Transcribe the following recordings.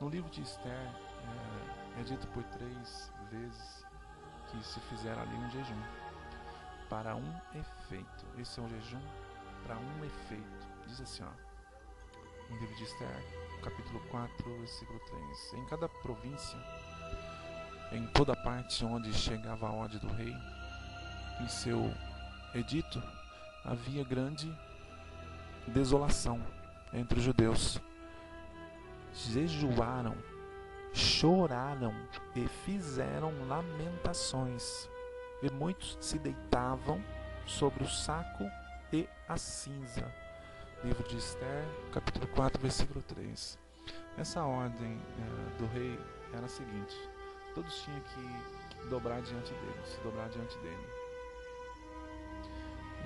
No livro de Esther é dito por 3 vezes que se fizer ali um jejum para um efeito. Esse é um jejum para um efeito. Diz assim, no livro de Esther, capítulo 4, versículo 3. Em cada província, em toda parte onde chegava a ordem do rei, em seu edito, havia grande desolação entre os judeus. Jejuaram, choraram e fizeram lamentações, e muitos se deitavam sobre o saco e a cinza. Livro de Esther, capítulo 4, versículo 3. Essa ordem do rei era a seguinte: todos tinham que dobrar diante dele, se dobrar diante dele.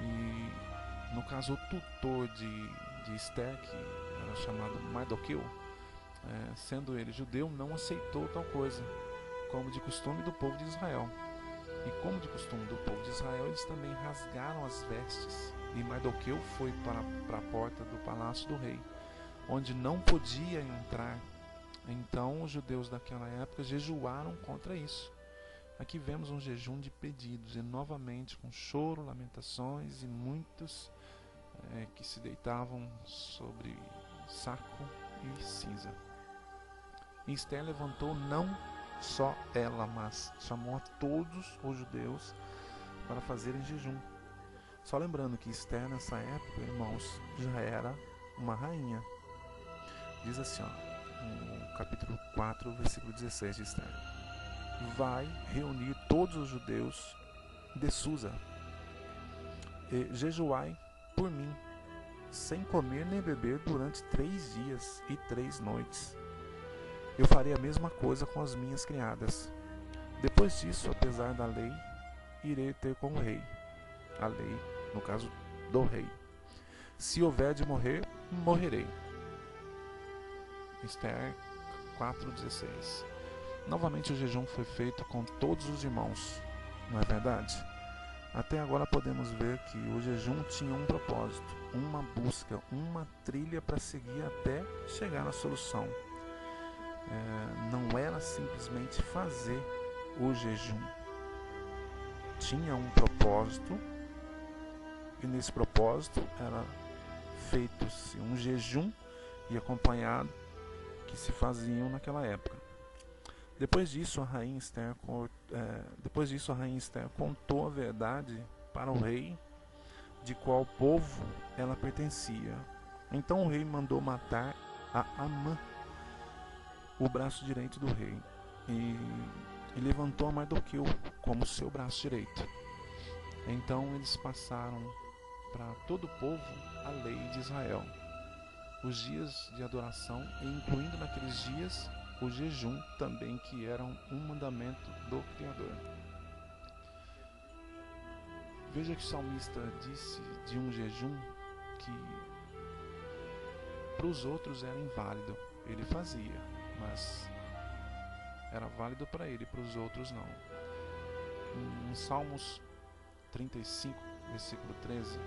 E no caso, o tutor de Esther, que era chamado Mardoqueu, sendo ele judeu, não aceitou tal coisa, como de costume do povo de Israel. E como de costume do povo de Israel, eles também rasgaram as vestes. E Mardoqueu foi para a porta do palácio do rei, onde não podia entrar. Então os judeus daquela época jejuaram contra isso. Aqui vemos um jejum de pedidos, e novamente com choro, lamentações, e muitos que se deitavam sobre saco e cinza. E Esther levantou não só ela, mas chamou a todos os judeus para fazerem jejum. Só lembrando que Esther nessa época, irmãos, já era uma rainha. Diz assim, no capítulo 4, versículo 16 de Esther: vai reunir todos os judeus de Susa e jejuai por mim, sem comer nem beber durante 3 dias e 3 noites. Eu farei a mesma coisa com as minhas criadas. Depois disso, apesar da lei, irei ter com o rei. A lei, no caso do rei. Se houver de morrer, morrerei. Esther 4,16. Novamente o jejum foi feito com todos os irmãos, não é verdade? Até agora podemos ver que o jejum tinha um propósito, uma busca, uma trilha para seguir até chegar na solução. Não era simplesmente fazer o jejum. Tinha um propósito, e nesse propósito era feito-se um jejum e acompanhado que se faziam naquela época. Depois disso, a rainha Esther contou a verdade para o rei de qual povo ela pertencia. Então o rei mandou matar a Amã, o braço direito do rei, e levantou a Mardoqueu como seu braço direito. Então eles passaram para todo o povo a lei de Israel, os dias de adoração, e incluindo naqueles dias o jejum também, que era um mandamento do Criador. Veja que o salmista disse de um jejum que para os outros era inválido. Ele fazia, mas era válido para ele, para os outros não. Em Salmos 35, versículo 13,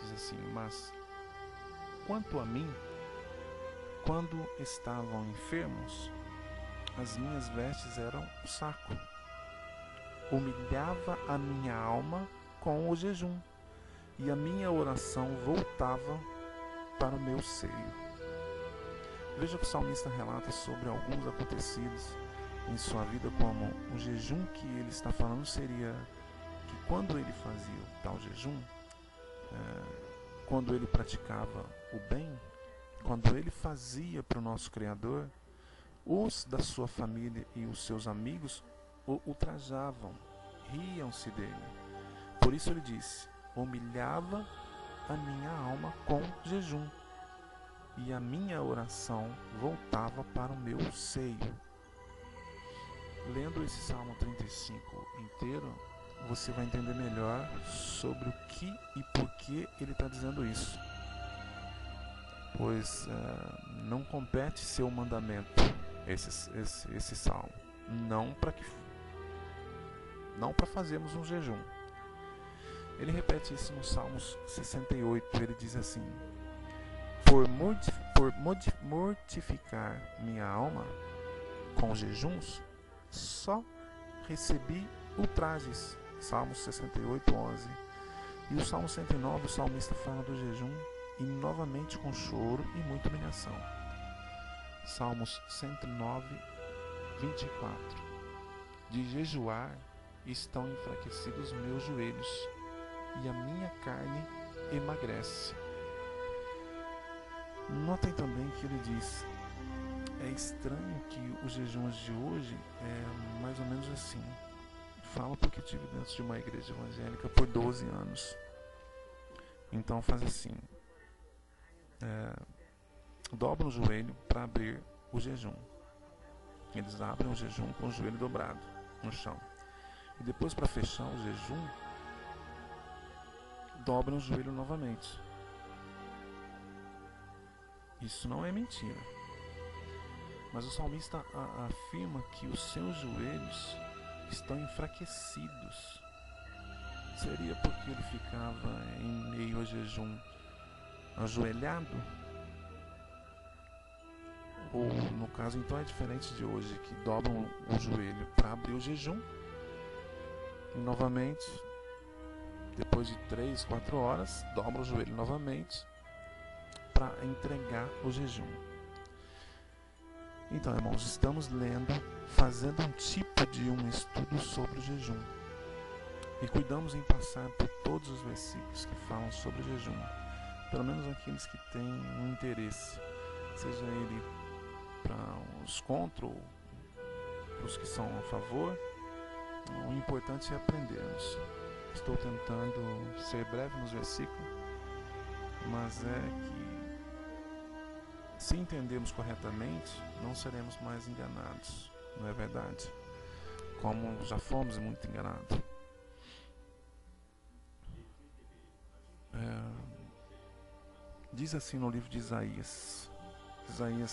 diz assim: mas quanto a mim, quando estavam enfermos, as minhas vestes eram um saco. Humilhava a minha alma com o jejum, e a minha oração voltava para o meu seio. Veja que o salmista relata sobre alguns acontecidos em sua vida, como o jejum que ele está falando seria que quando ele fazia o tal jejum, quando ele praticava o bem, quando ele fazia para o nosso Criador, os da sua família e os seus amigos o ultrajavam, riam-se dele. Por isso ele disse: humilhava a minha alma com jejum, e a minha oração voltava para o meu seio. Lendo esse Salmo 35 inteiro, você vai entender melhor sobre o que e por que ele está dizendo isso. Pois não compete seu mandamento esse salmo, não para fazermos um jejum. Ele repete isso no Salmos 68, ele diz assim: por mortificar minha alma com jejuns, só recebi ultrajes. Salmos 68, 11. E o Salmo 109, o salmista fala do jejum e novamente com choro e muita humilhação. Salmos 109, 24. De jejuar estão enfraquecidos meus joelhos e a minha carne emagrece. Notem também que ele diz: é estranho que os jejuns de hoje é mais ou menos assim. Falo porque estive dentro de uma igreja evangélica por 12 anos. Então faz assim: dobram o joelho para abrir o jejum. Eles abrem o jejum com o joelho dobrado no chão. E depois, para fechar o jejum, dobram o joelho novamente. Isso não é mentira. Mas o salmista afirma que os seus joelhos estão enfraquecidos. Seria porque ele ficava em meio ao jejum ajoelhado? Ou no caso então é diferente de hoje, que dobram o joelho para abrir o jejum e novamente, depois de 3, 4 horas, dobram o joelho novamente para entregar o jejum. Então, irmãos, estamos fazendo um tipo de um estudo sobre o jejum. E cuidamos em passar por todos os versículos que falam sobre o jejum. Pelo menos aqueles que têm um interesse. Seja ele para os contra ou para os que são a favor. O importante é aprendermos. Estou tentando ser breve nos versículos, mas é que se entendermos corretamente, não seremos mais enganados, não é verdade? Como já fomos muito enganados. Diz assim no livro de Isaías,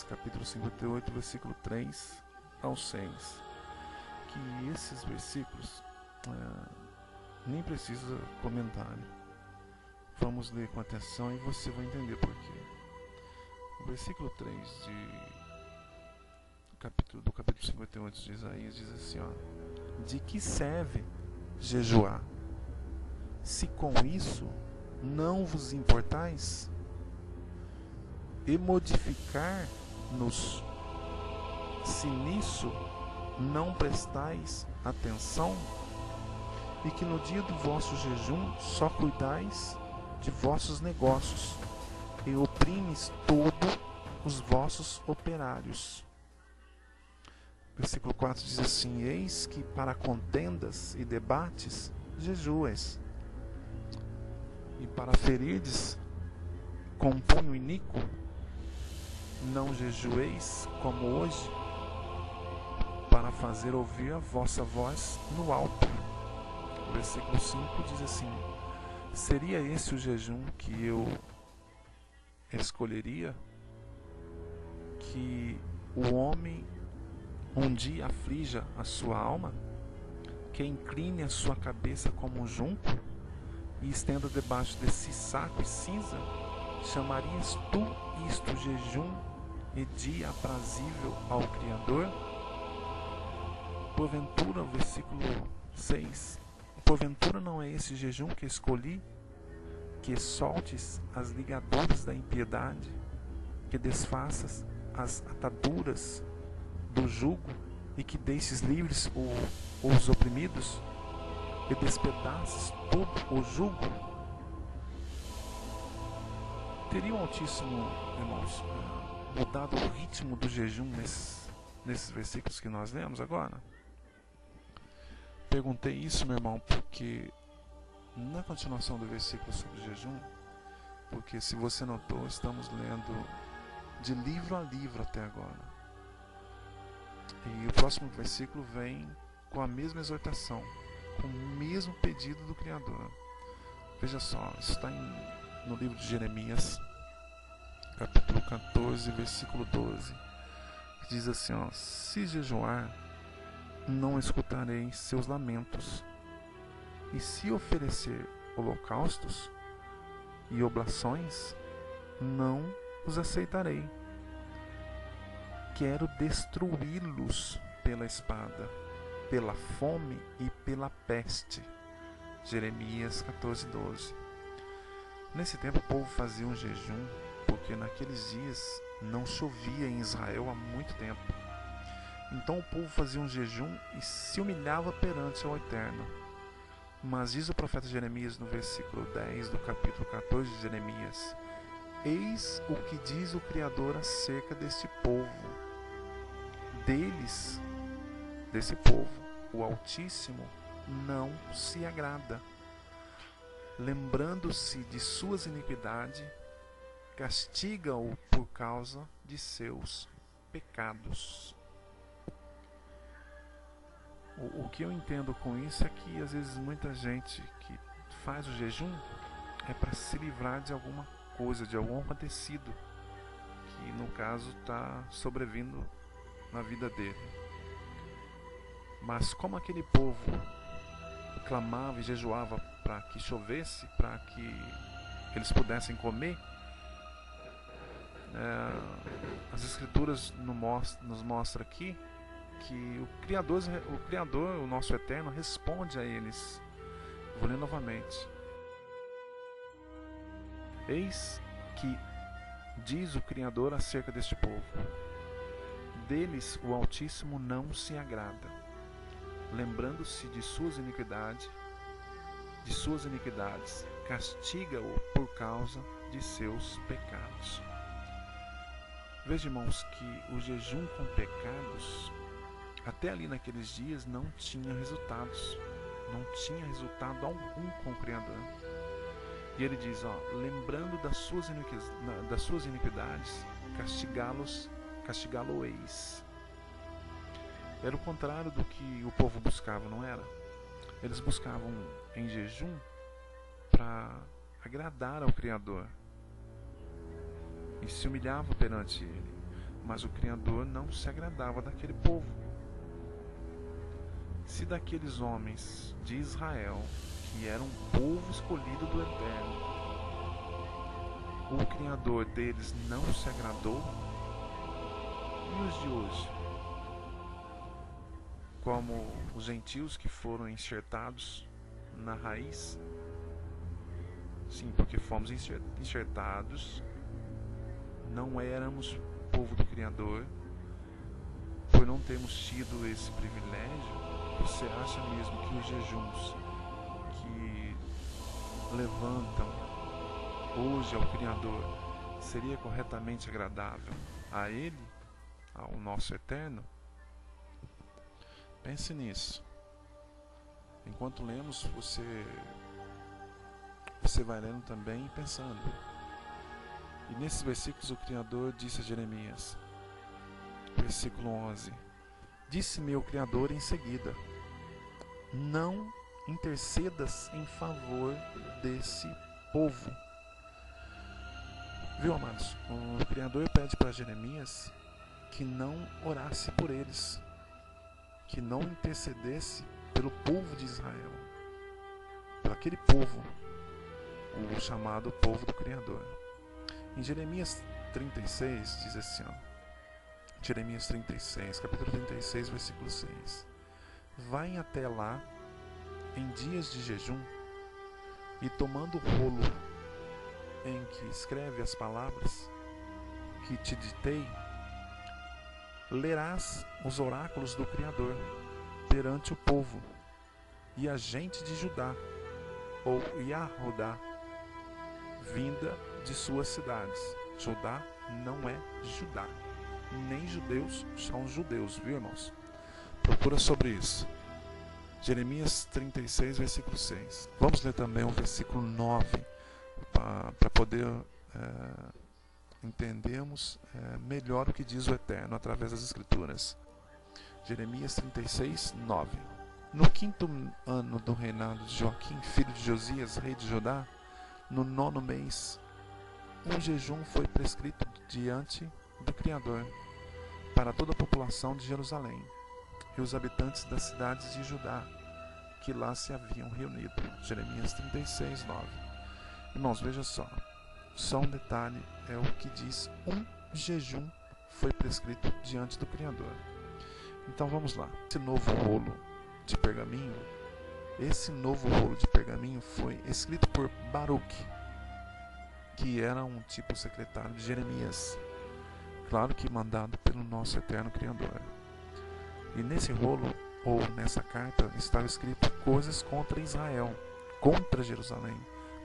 capítulo 58, versículo 3 ao 6, que esses versículos nem precisa comentário. Vamos ler com atenção e você vai entender por quê. O versículo 3 do capítulo 58 de Isaías diz assim, de que serve jejuar, se com isso não vos importais? E modificar-nos, se nisso não prestais atenção? E que no dia do vosso jejum só cuidais de vossos negócios e oprimes todos os vossos operários. Versículo 4 diz assim: eis que para contendas e debates jejuas, e para ferirdes com punho iníquo não jejueis como hoje, para fazer ouvir a vossa voz no alto. Versículo 5 diz assim: seria esse o jejum que eu escolheria? Que o homem um dia aflija a sua alma, que incline a sua cabeça como um junco e estenda debaixo desse saco e cinza? Chamarias tu isto jejum e dia aprazível ao Criador? Porventura, versículo 6, porventura não é esse jejum que escolhi, que soltes as ligaduras da impiedade, que desfaças as ataduras do jugo e que deixes livres os oprimidos e despedaces todo o jugo? Teria o Altíssimo, irmãos, mudado o ritmo do jejum nesses versículos que nós lemos agora? Perguntei isso, meu irmão, porque na continuação do versículo sobre o jejum, porque se você notou, estamos lendo de livro a livro até agora. E o próximo versículo vem com a mesma exortação, com o mesmo pedido do Criador. Veja só, isso está no livro de Jeremias, capítulo 14, versículo 12. Diz assim, se jejuar, não escutarei seus lamentos, e se oferecer holocaustos e oblações, não os aceitarei. Quero destruí-los pela espada, pela fome e pela peste. Jeremias 14:12. Nesse tempo o povo fazia um jejum, porque naqueles dias não chovia em Israel há muito tempo. Então o povo fazia um jejum e se humilhava perante ao Eterno. Mas diz o profeta Jeremias no versículo 10 do capítulo 14 de Jeremias: eis o que diz o Criador acerca deste povo. Desse povo, o Altíssimo não se agrada. Lembrando-se de suas iniquidades, castiga-o por causa de seus pecados. O que eu entendo com isso é que às vezes muita gente que faz o jejum é para se livrar de alguma coisa, de algum acontecido que no caso está sobrevindo na vida dele. Mas como aquele povo clamava e jejuava para que chovesse, para que eles pudessem comer, as escrituras nos mostram aqui que o Criador, o nosso Eterno, responde a eles. Vou ler novamente. Eis que diz o Criador acerca deste povo: deles o Altíssimo não se agrada, lembrando-se de suas iniquidades, castiga-o por causa de seus pecados. Veja, irmãos, que o jejum com pecados, até ali naqueles dias, não tinha resultados. Não tinha resultado algum com o Criador. E ele diz, lembrando das suas iniquidades, castigá-lo-eis. Era o contrário do que o povo buscava, não era? Eles buscavam em jejum para agradar ao Criador e se humilhavam perante ele. Mas o Criador não se agradava daquele povo. Se daqueles homens de Israel, que eram um povo escolhido do Eterno, o Criador deles não se agradou, e os de hoje? Como os gentios que foram enxertados na raiz? Sim, porque fomos enxertados, não éramos povo do Criador, por não termos tido esse privilégio. Você acha mesmo que os jejuns que levantam hoje ao Criador seria corretamente agradável a Ele, ao nosso Eterno? Pense nisso. Enquanto lemos, você vai lendo também e pensando. E nesses versículos o Criador disse a Jeremias, versículo 11: disse-me o Criador em seguida: não intercedas em favor desse povo. Viu, amados? O Criador pede para Jeremias que não orasse por eles, que não intercedesse pelo povo de Israel, por aquele povo, o chamado povo do Criador. Em Jeremias 36 diz assim, Jeremias 36, capítulo 36, versículo 6: vai até lá em dias de jejum e, tomando o rolo em que escreve as palavras que te ditei, lerás os oráculos do Criador perante o povo e a gente de Judá, ou Yahodá, vinda de suas cidades. Judá não é Judá, nem judeus são judeus, viu, irmãos? Procura sobre isso. Jeremias 36, versículo 6. Vamos ler também o versículo 9, para poder entendermos melhor o que diz o Eterno através das Escrituras. Jeremias 36, 9. No 5º ano do reinado de Joaquim, filho de Josias, rei de Judá, no 9º mês, um jejum foi prescrito diante do Criador para toda a população de Jerusalém e os habitantes das cidades de Judá que lá se haviam reunido. Jeremias 36, 9. Irmãos, veja só um detalhe é o que diz: um jejum foi prescrito diante do Criador. Então vamos lá. Esse novo rolo de pergaminho foi escrito por Baruque, que era um tipo secretário de Jeremias, claro que mandado pelo nosso eterno Criador. E nesse rolo, ou nessa carta, estava escrito coisas contra Israel, contra Jerusalém,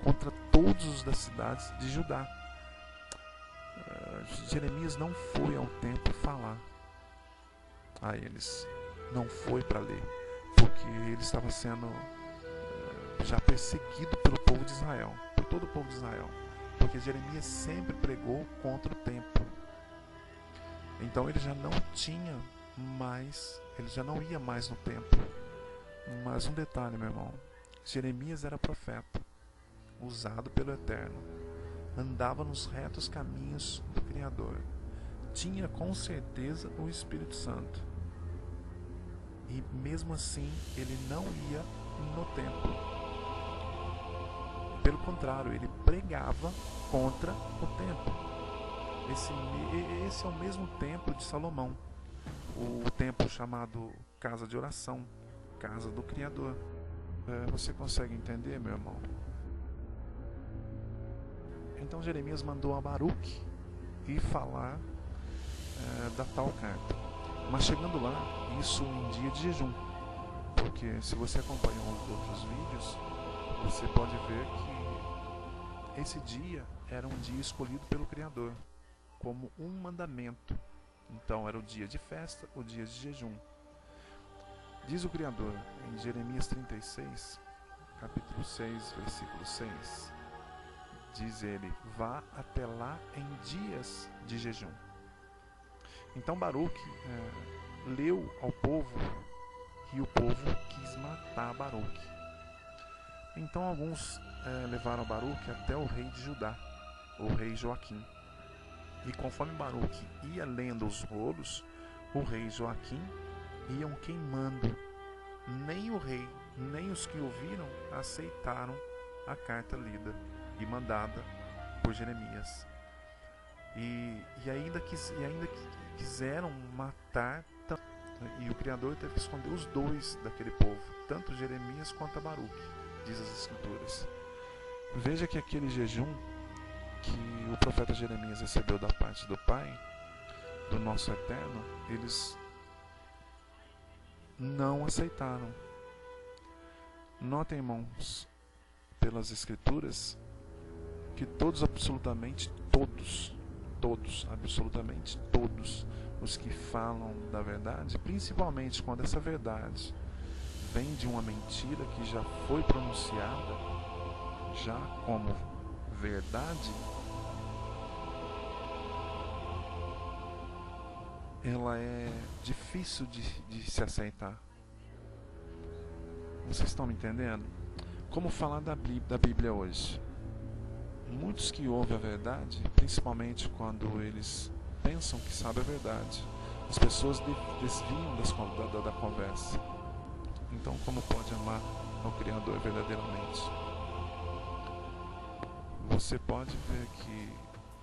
contra todos os das cidades de Judá. Jeremias não foi ao templo falar a eles, não foi para ler, porque ele estava sendo já perseguido pelo povo de Israel, por todo o povo de Israel, porque Jeremias sempre pregou contra o templo. Então ele já não ia mais no templo. Mas um detalhe, meu irmão: Jeremias era profeta, usado pelo Eterno, andava nos retos caminhos do Criador, tinha com certeza o Espírito Santo, e mesmo assim ele não ia no templo. Pelo contrário, ele pregava contra o templo. Esse é o mesmo templo de Salomão, o templo chamado casa de oração, casa do Criador. Você consegue entender, meu irmão? Então Jeremias mandou a Baruque ir falar da tal carta. Mas chegando lá, isso em dia de jejum, porque se você acompanhou os outros vídeos, você pode ver que esse dia era um dia escolhido pelo Criador como um mandamento. Então era o dia de festa, o dia de jejum. Diz o Criador em Jeremias 36, capítulo 6, versículo 6, diz ele: vá até lá em dias de jejum. Então Baruque leu ao povo, e o povo quis matar Baruque. Então alguns levaram Baruque até o rei de Judá, o rei Joaquim. E conforme Baruque ia lendo os rolos, o rei Joaquim iam queimando. Nem o rei, nem os que ouviram aceitaram a carta lida e mandada por Jeremias. E ainda quiseram matar, e o Criador teve que esconder os dois daquele povo, tanto Jeremias quanto a Baruque, diz as Escrituras. Veja que aquele jejum que o profeta Jeremias recebeu da parte do Pai, do nosso Eterno, eles não aceitaram. Notem, irmãos, pelas Escrituras, que absolutamente todos os que falam da verdade, principalmente quando essa verdade vem de uma mentira que já foi pronunciada já como verdade, ela é difícil de se aceitar. Vocês estão me entendendo? Como falar da Bíblia hoje? Muitos que ouvem a verdade, principalmente quando eles pensam que sabem a verdade, as pessoas desviam da conversa. Então, como pode amar ao Criador verdadeiramente? Você pode ver que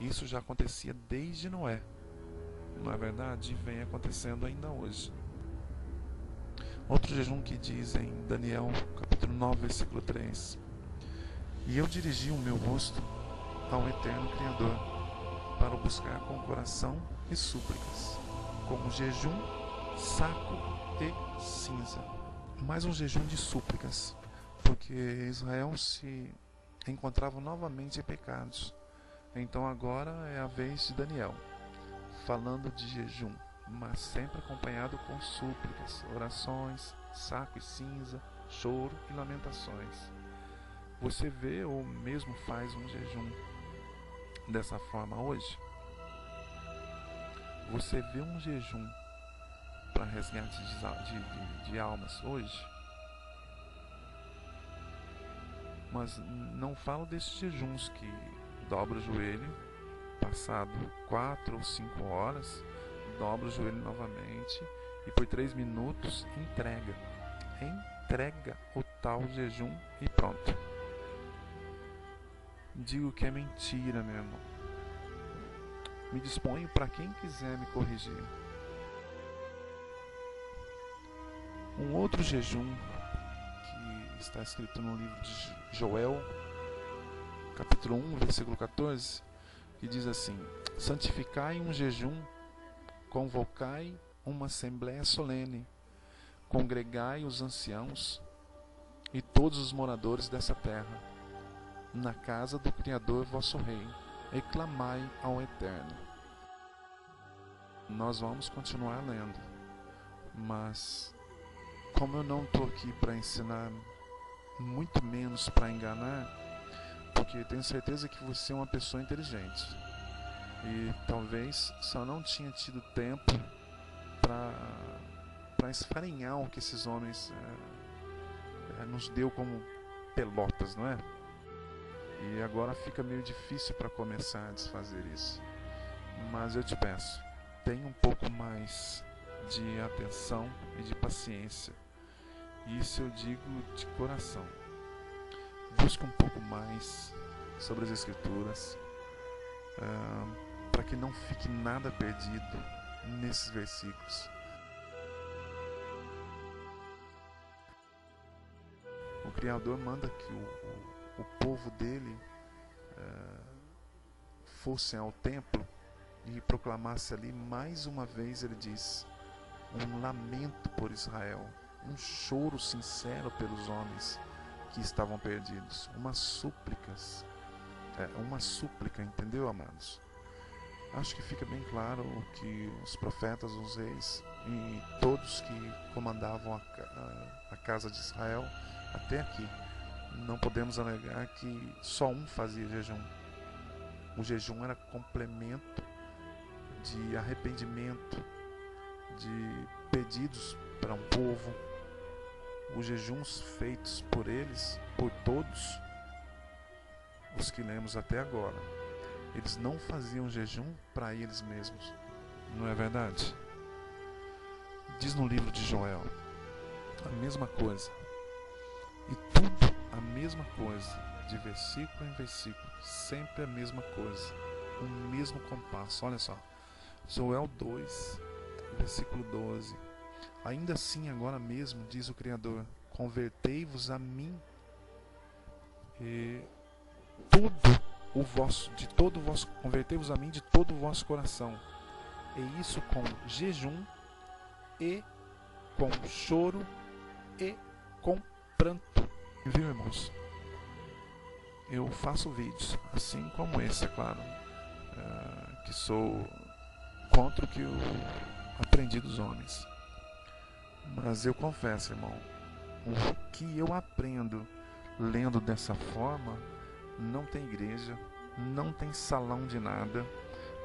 isso já acontecia desde Noé. Não é verdade? Vem acontecendo ainda hoje. Outro jejum que diz em Daniel, capítulo 9, versículo 3: e eu dirigi o meu rosto ao eterno Criador, para o buscar com coração e súplicas, como jejum, saco e cinza. Mais um jejum de súplicas, porque Israel se encontrava novamente em pecados. Então agora é a vez de Daniel, falando de jejum, mas sempre acompanhado com súplicas, orações, saco e cinza, choro e lamentações. Você vê ou mesmo faz um jejum dessa forma hoje? Você vê um jejum para resgate de almas hoje? Mas não falo desses jejuns que dobra o joelho, passado 4 ou 5 horas, dobra o joelho novamente e por 3 minutos entrega o tal jejum e pronto. Digo que é mentira, meu irmão. Me disponho para quem quiser me corrigir. Um outro jejum que está escrito no livro de Joel, capítulo 1, versículo 14, que diz assim: santificai um jejum, convocai uma assembléia solene, congregai os anciãos e todos os moradores dessa terra, na casa do Criador vosso Rei, e clamai ao Eterno. Nós vamos continuar lendo, mas como eu não estou aqui para ensinar, muito menos para enganar, porque tenho certeza que você é uma pessoa inteligente e talvez só não tinha tido tempo para esfarinhar o que esses homens nos deu como pelotas, não é? E agora fica meio difícil para começar a desfazer isso. Mas eu te peço, tenha um pouco mais de atenção e de paciência. Isso eu digo de coração. Busque um pouco mais sobre as Escrituras, para que não fique nada perdido nesses versículos. O Criador manda que o povo dele fosse ao templo e proclamasse ali, mais uma vez ele diz, um lamento por Israel, um choro sincero pelos homens que estavam perdidos, uma súplica, entendeu, amados? Acho que fica bem claro que os profetas, os reis e todos que comandavam a casa de Israel até aqui, não podemos alegar que só um fazia jejum. O jejum era complemento de arrependimento, de pedidos para um povo. Os jejuns feitos por eles, por todos os que lemos até agora, eles não faziam jejum para eles mesmos, não é verdade? Diz no livro de Joel a mesma coisa, e tudo a mesma coisa, de versículo em versículo, sempre a mesma coisa, o mesmo compasso. Olha só, Joel 2, versículo 12: ainda assim agora mesmo, diz o Criador, convertei-vos a mim, convertei-vos a mim de todo o vosso coração, e isso com jejum, e com choro, e com pranto. Viu, irmãos? Eu faço vídeos, assim como esse, é claro, que sou contra o que eu aprendi dos homens. Mas eu confesso, irmão, o que eu aprendo lendo dessa forma, não tem igreja, não tem salão de nada,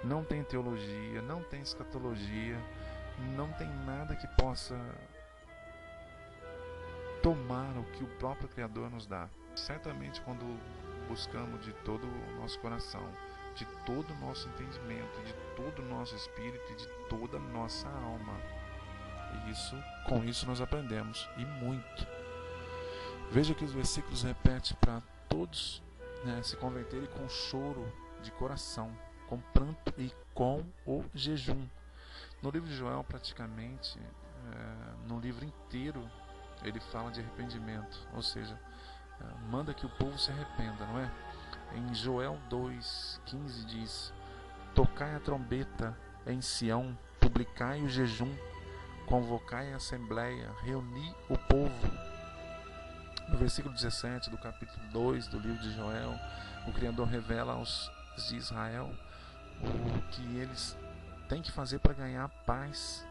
não tem teologia, não tem escatologia, não tem nada que possa tomar o que o próprio Criador nos dá. Certamente quando buscamos de todo o nosso coração, de todo o nosso entendimento, de todo o nosso espírito e de toda a nossa alma. E com isso nós aprendemos, e muito. Veja que os versículos repetem para todos se converterem com choro de coração, com pranto e com o jejum. No livro de Joel, praticamente, no livro inteiro, ele fala de arrependimento, ou seja, manda que o povo se arrependa, não é? Em Joel 2,15 diz: tocai a trombeta em Sião, publicai o jejum, convocai a assembleia, reuni o povo. No versículo 17 do capítulo 2 do livro de Joel, o Criador revela aos de Israel o que eles têm que fazer para ganhar a paz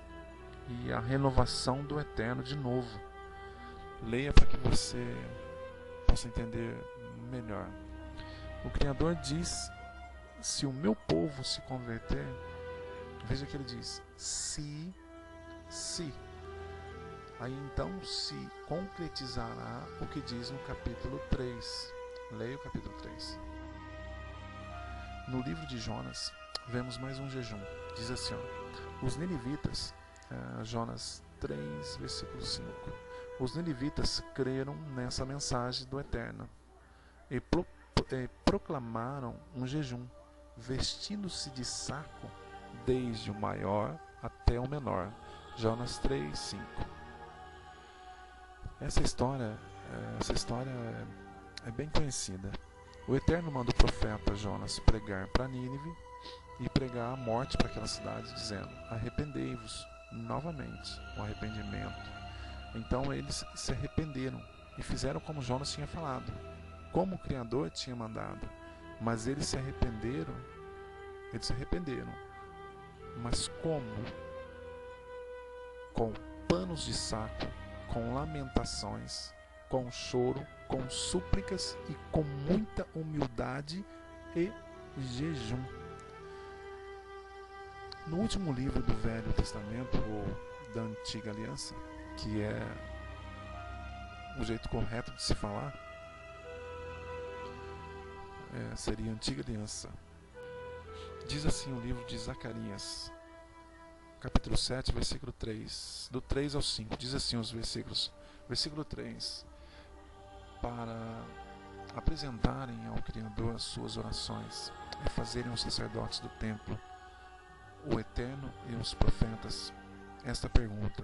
e a renovação do Eterno de novo. Leia para que você possa entender melhor. O Criador diz: se o meu povo se converter, veja que ele diz, se. Aí então se concretizará o que diz no capítulo 3. Leia o capítulo 3. No livro de Jonas, vemos mais um jejum. Diz assim, os ninivitas, Jonas 3, versículo 5. Os ninivitas creram nessa mensagem do Eterno e proclamaram um jejum. vestindo-se de saco, desde o maior até o menor. Jonas 3:5. Essa história é bem conhecida. O Eterno manda o profeta Jonas pregar para Nínive e pregar a morte para aquela cidade, dizendo: arrependei-vos novamente, o arrependimento. Então eles se arrependeram e fizeram como Jonas tinha falado, como o Criador tinha mandado. Mas eles se arrependeram, mas como? Com panos de saco, com lamentações, com choro, com súplicas e com muita humildade e jejum. No último livro do Velho Testamento, ou da Antiga Aliança, que é o jeito correto de se falar, seria Antiga Aliança. Diz assim o livro de Zacarias, capítulo 7, versículo 3, do 3 ao 5, diz assim os versículos. Versículo 3: para apresentarem ao Criador as suas orações e fazerem os sacerdotes do templo, o Eterno e os profetas, esta pergunta: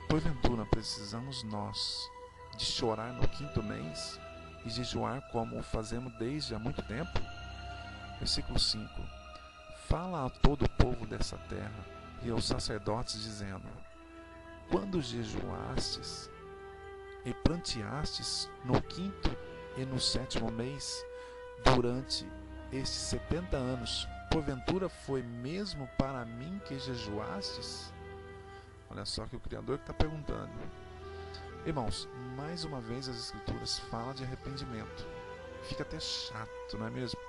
porventura precisamos nós de chorar no 5º mês e jejuar como o fazemos desde há muito tempo? Versículo 5: fala a todo o povo dessa terra e aos sacerdotes, dizendo: quando jejuastes e pranteastes no 5º e no 7º mês, durante estes 70 anos, porventura foi mesmo para mim que jejuastes? Olha só que o Criador está perguntando. Irmãos, mais uma vez as Escrituras falam de arrependimento. Fica até chato, não é mesmo?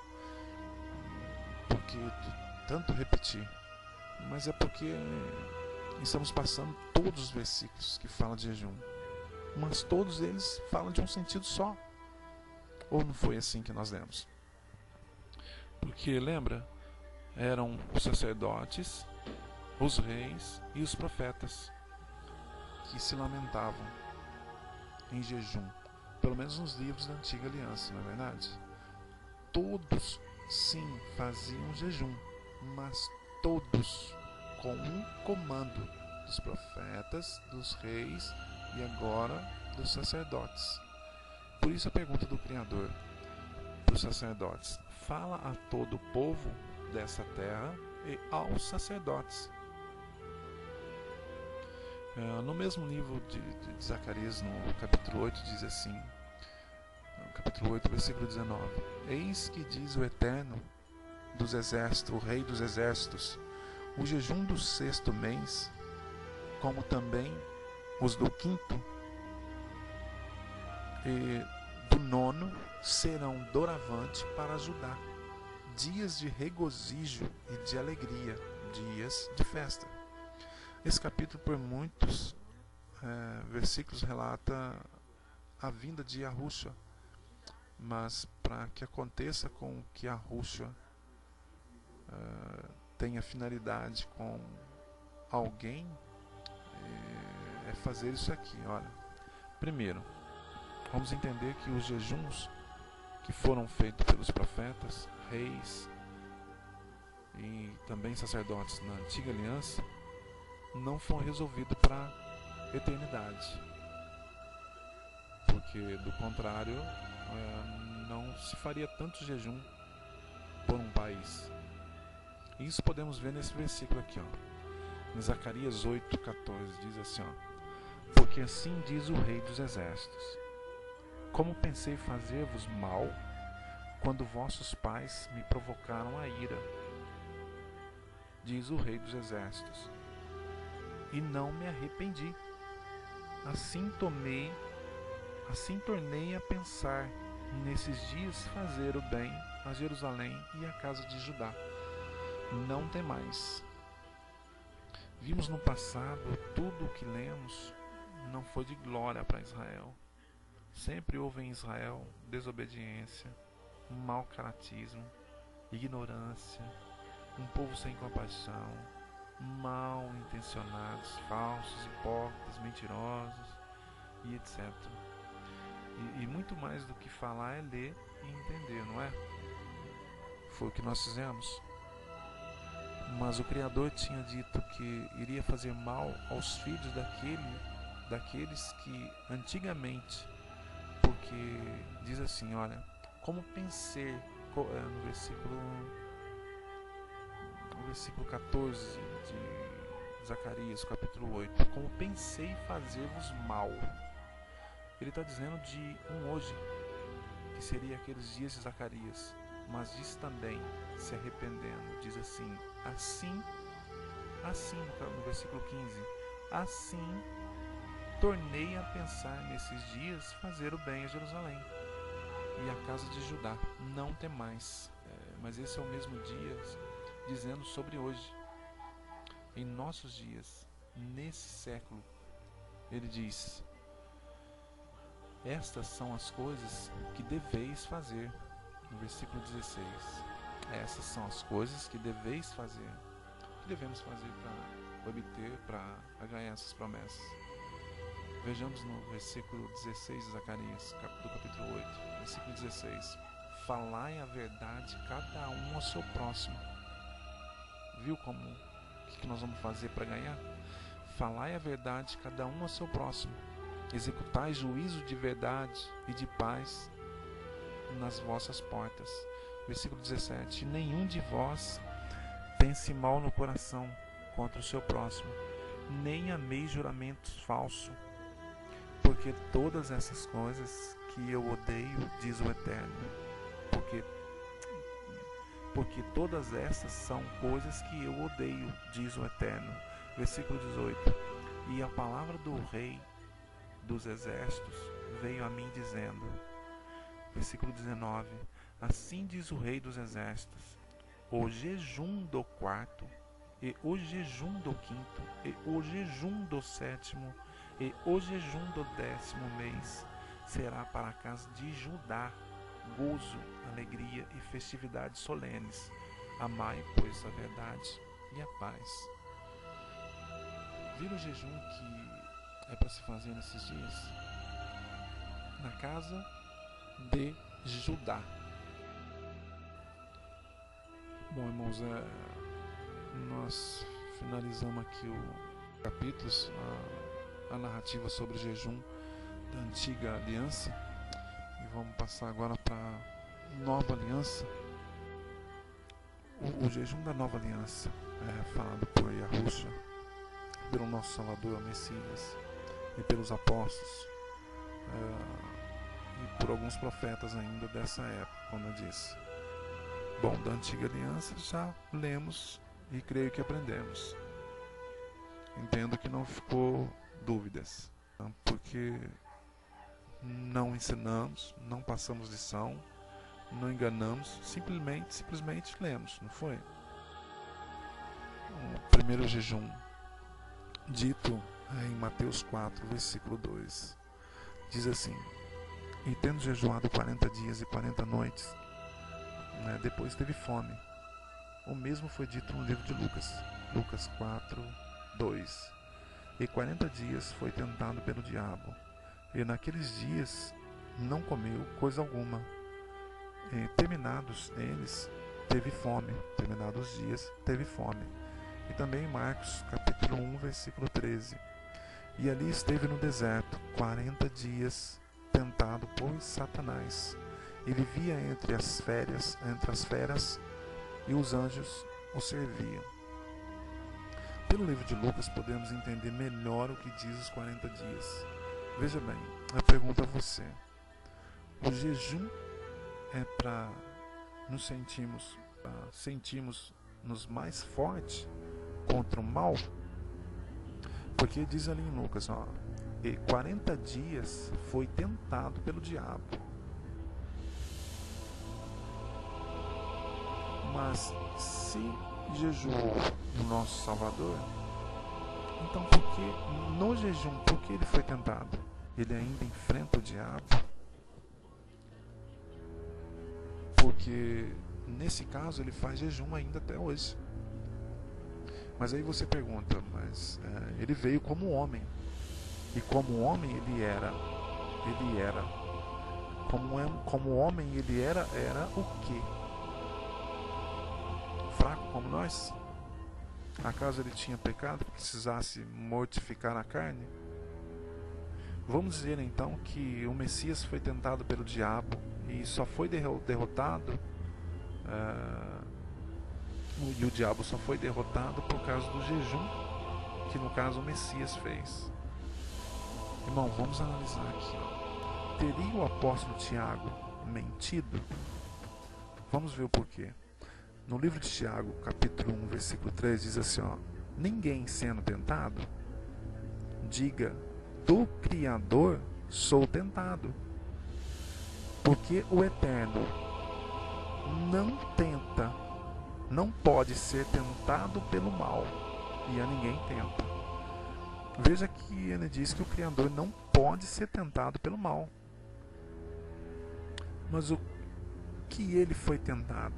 Porque tanto repetir. Mas é porque estamos passando todos os versículos que falam de jejum. Mas todos eles falam de um sentido só. Ou não foi assim que nós lemos? Porque, lembra? Eram os sacerdotes, os reis e os profetas que se lamentavam em jejum. Pelo menos nos livros da Antiga Aliança, não é verdade? Todos, sim, faziam jejum, mas todos com um comando dos profetas, dos reis e agora dos sacerdotes. Por isso a pergunta do Criador para os sacerdotes: fala a todo o povo dessa terra e aos sacerdotes. No mesmo livro de Zacarias, no capítulo 8, diz assim, no capítulo 8, versículo 19: eis que diz o Eterno dos exércitos, o Rei dos exércitos, o jejum do 6º mês, como também os do 5º e do 9º, serão doravante para Judá, dias de regozijo e de alegria, dias de festa. Esse capítulo, por muitos versículos, relata a vinda de Yahushua, mas para que aconteça com que Yahushua tenha finalidade com alguém, é fazer isso aqui. Olha, primeiro, vamos entender que os jejuns que foram feitos pelos profetas, reis e também sacerdotes na Antiga Aliança não foram resolvidos para a eternidade, porque do contrário não se faria tanto jejum por um país. E isso podemos ver nesse versículo aqui, ó, em Zacarias 8:14, diz assim, ó: porque assim diz o Rei dos Exércitos: como pensei fazer-vos mal quando vossos pais me provocaram a ira, diz o Rei dos Exércitos, e não me arrependi. Assim tornei a pensar nesses dias fazer o bem a Jerusalém e à casa de Judá. Não temais. Vimos no passado, tudo o que lemos não foi de glória para Israel. Sempre houve em Israel desobediência, mau caratismo, ignorância, um povo sem compaixão, mal intencionados, falsos, hipócritas, mentirosos e etc. E muito mais do que falar é ler e entender, não é? foi o que nós fizemos. Mas o Criador tinha dito que iria fazer mal aos filhos daqueles que antigamente, porque diz assim, olha, como pensei, no versículo 14 de Zacarias, capítulo 8, como pensei fazer-vos mal. Ele está dizendo de um hoje, que seria aqueles dias de Zacarias, mas diz também, se arrependendo, diz assim, assim, no versículo 15, assim tornei a pensar nesses dias fazer o bem a Jerusalém e a casa de Judá, não temais. Mas esse é o mesmo dia dizendo sobre hoje, em nossos dias, nesse século. Ele diz, estas são as coisas que deveis fazer, no versículo 16. Essas são as coisas que deveis fazer, que devemos fazer para obter, para ganhar essas promessas. Vejamos no versículo 16 de Zacarias, do capítulo 8, versículo 16. Falai a verdade cada um ao seu próximo. Viu como o que nós vamos fazer para ganhar? Falai a verdade cada um ao seu próximo. Executai juízo de verdade e de paz nas vossas portas. Versículo 17. Nenhum de vós pense mal no coração contra o seu próximo, nem ameis juramentos falsos, porque todas essas coisas que eu odeio, diz o Eterno, porque todas essas são coisas que eu odeio, diz o Eterno. Versículo 18. E a palavra do Rei dos Exércitos veio a mim dizendo, versículo 19, assim diz o Rei dos Exércitos, o jejum do quarto, e o jejum do quinto, e o jejum do sétimo, e o jejum do 10º mês será para a casa de Judá gozo, alegria e festividades solenes. Amai, pois, a verdade e a paz. Viram o jejum que é para se fazer nesses dias? Na casa de Judá. Bom, irmãos, nós finalizamos aqui o capítulo, a narrativa sobre o jejum da antiga aliança, e vamos passar agora para a nova aliança. O jejum da nova aliança é falado por Yahushua, pelo nosso Salvador, o Messias, e pelos apóstolos, e por alguns profetas ainda dessa época, como eu disse. Bom, da antiga aliança já lemos e creio que aprendemos. Entendo que não ficou dúvidas, porque não ensinamos, não passamos lição, não enganamos, simplesmente lemos, não foi? O primeiro jejum dito em Mateus 4, versículo 2, diz assim, e tendo jejuado 40 dias e 40 noites, depois teve fome. O mesmo foi dito no livro de Lucas 4, 2. E 40 dias foi tentado pelo diabo, e naqueles dias não comeu coisa alguma. E terminados eles, teve fome. Terminados os dias, teve fome. E também em Marcos, capítulo 1, versículo 13. E ali esteve no deserto, 40 dias, tentado por Satanás. E vivia entre as feras, e os anjos o serviam. Pelo livro de Lucas podemos entender melhor o que diz os 40 dias. Veja bem, eu pergunto a você, o jejum é para nos sentirmos mais fortes contra o mal? Porque diz ali em Lucas, e 40 dias foi tentado pelo diabo. Mas se jejuou o nosso Salvador, então no jejum, por que ele foi tentado? Ele ainda enfrenta o diabo? Porque nesse caso ele faz jejum ainda até hoje. Mas aí você pergunta, mas ele veio como homem, e como homem ele era como homem ele era o quê? como nós? Acaso ele tinha pecado que precisasse mortificar a carne? Vamos dizer então que o Messias foi tentado pelo diabo e só foi derrotado, e o diabo só foi derrotado por causa do jejum que no caso o Messias fez. Irmão, vamos analisar aqui. Teria o apóstolo Tiago mentido? Vamos ver o porquê. No livro de Tiago, capítulo 1, versículo 3, diz assim, ninguém sendo tentado, diga, do Criador sou tentado. Porque o Eterno não tenta, não pode ser tentado pelo mal, e a ninguém tenta. Veja que ele diz que o Criador não pode ser tentado pelo mal. Mas o que ele foi tentado?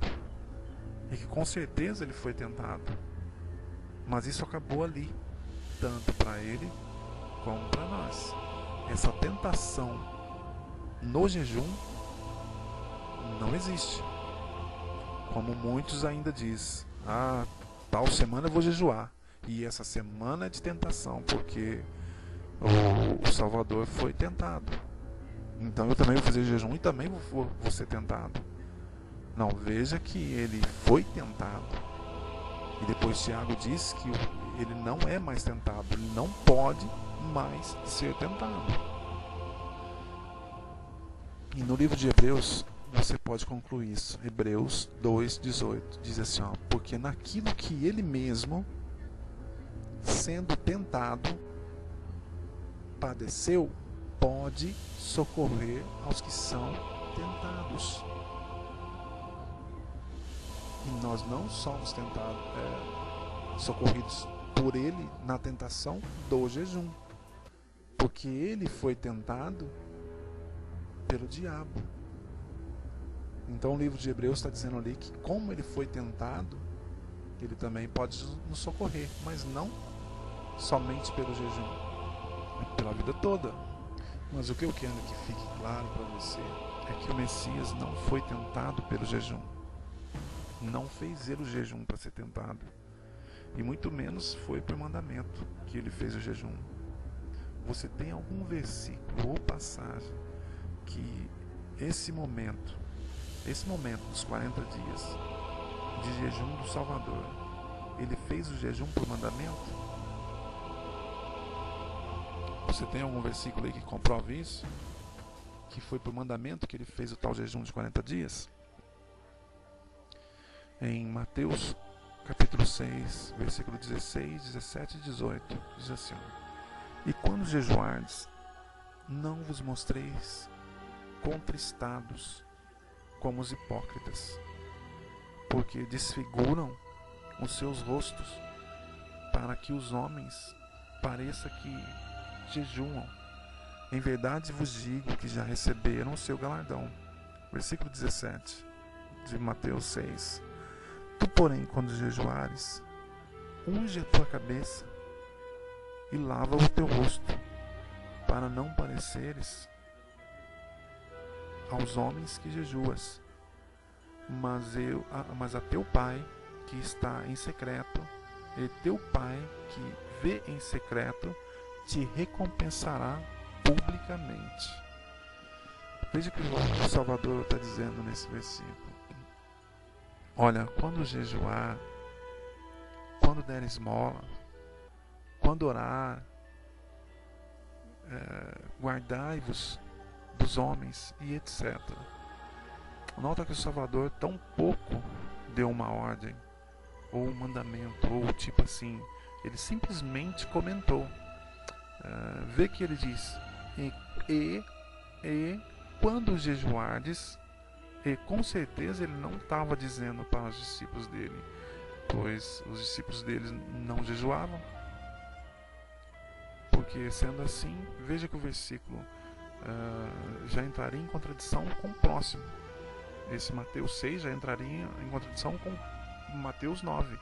E que com certeza ele foi tentado. Mas isso acabou ali, tanto para ele como para nós. Essa tentação no jejum não existe. Como muitos ainda dizem, tal semana eu vou jejuar. E essa semana é de tentação, porque o Salvador foi tentado. Então eu também vou fazer jejum e também vou ser tentado. Não, veja que ele foi tentado. E depois Tiago diz que ele não é mais tentado. Ele não pode mais ser tentado. E no livro de Hebreus, você pode concluir isso. Hebreus 2,18 diz assim, porque naquilo que ele mesmo, sendo tentado, padeceu, pode socorrer aos que são tentados. E nós não somos tentados, socorridos por ele na tentação do jejum, porque ele foi tentado pelo diabo. Então o livro de Hebreus está dizendo ali que como ele foi tentado, ele também pode nos socorrer, mas não somente pelo jejum, pela vida toda. Mas o que eu quero que fique claro para você é que o Messias não foi tentado pelo jejum. Não fez ele o jejum para ser tentado. E muito menos foi por mandamento que ele fez o jejum. Você tem algum versículo ou passagem que esse momento dos 40 dias de jejum do Salvador, ele fez o jejum por mandamento? Você tem algum versículo aí que comprove isso? Que foi por mandamento que ele fez o tal jejum de 40 dias? Em Mateus capítulo 6, versículo 16, 17 e 18, diz assim: e quando jejuardes, não vos mostreis contristados como os hipócritas, porque desfiguram os seus rostos, para que os homens pareça que jejuam. Em verdade vos digo que já receberam o seu galardão. Versículo 17 de Mateus 6. Tu, porém, quando jejuares, unge a tua cabeça e lava o teu rosto, para não pareceres aos homens que jejuas, mas a teu Pai que está em secreto, e teu Pai que vê em secreto te recompensará publicamente. Veja o que o Salvador está dizendo nesse versículo. Olha, quando jejuar, quando der esmola, quando orar, guardai-vos dos homens e etc. Nota que o Salvador tão pouco deu uma ordem, ou um mandamento, ou tipo assim, ele simplesmente comentou. Vê que ele diz, e quando jejuardes, e com certeza ele não estava dizendo para os discípulos dele, pois os discípulos dele não jejuavam. Porque sendo assim, veja que o versículo já entraria em contradição com o próximo. Esse Mateus 6 já entraria em contradição com Mateus 9.